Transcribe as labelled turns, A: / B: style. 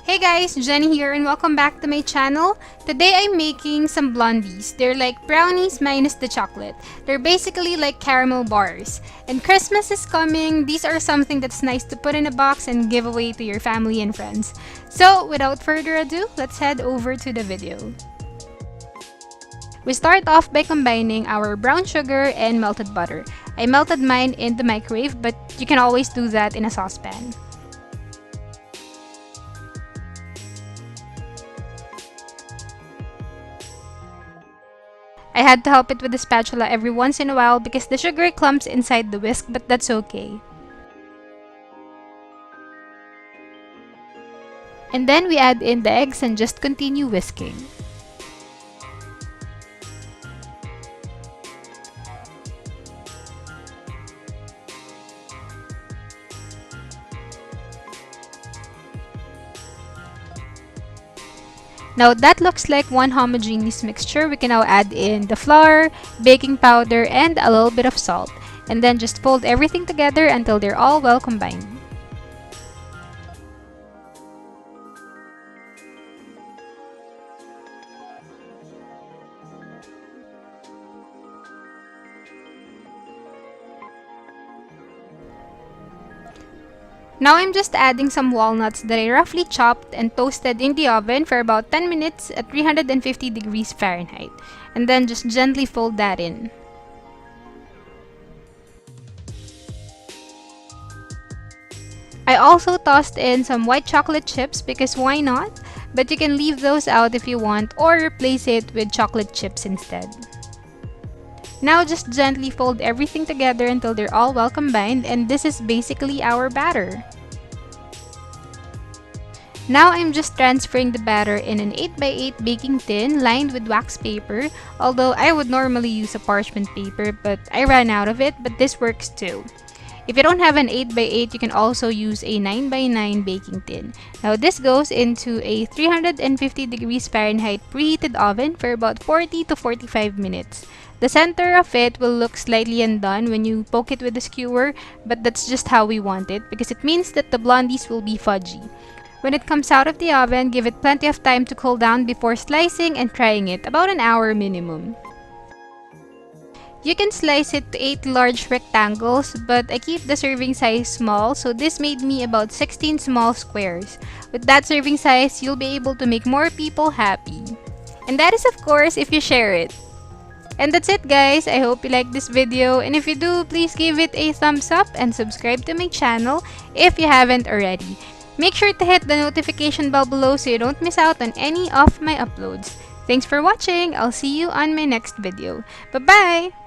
A: Hey guys, Jenny here and welcome back to my channel. Today I'm making some blondies. They're like brownies minus the chocolate. They're basically like caramel bars. And Christmas is coming. These are something that's nice to put in a box and give away to your family and friends. So without further ado, let's head over to the video. We start off by combining our brown sugar and melted butter. I melted mine in the microwave, but you can always do that in a saucepan. I had to help it with the spatula every once in a while because the sugar clumps inside the whisk, but that's okay. And then we add in the eggs and just continue whisking. Now that looks like one homogeneous mixture. We can now add in the flour, baking powder, and a little bit of salt. And then just fold everything together until they're all well combined. Now I'm just adding some walnuts that I roughly chopped and toasted in the oven for about 10 minutes at 350 degrees Fahrenheit. And then just gently fold that in. I also tossed in some white chocolate chips because why not? But you can leave those out if you want or replace it with chocolate chips instead. Now just gently fold everything together until they're all well combined, and this is basically our batter. Now I'm just transferring the batter in an 8x8 baking tin lined with wax paper, although I would normally use a parchment paper but I ran out of it, but this works too. If you don't have an 8x8, you can also use a 9x9 baking tin. Now this goes into a 350 degrees Fahrenheit preheated oven for about 40 to 45 minutes. The center of it will look slightly undone when you poke it with a skewer, but that's just how we want it because it means that the blondies will be fudgy. When it comes out of the oven, give it plenty of time to cool down before slicing and trying it, about an hour minimum. You can slice it to 8 large rectangles, but I keep the serving size small, so this made me about 16 small squares. With that serving size, you'll be able to make more people happy. And that is of course if you share it. And that's it guys, I hope you liked this video, and if you do, please give it a thumbs up and subscribe to my channel if you haven't already. Make sure to hit the notification bell below so you don't miss out on any of my uploads. Thanks for watching, I'll see you on my next video. Bye-bye!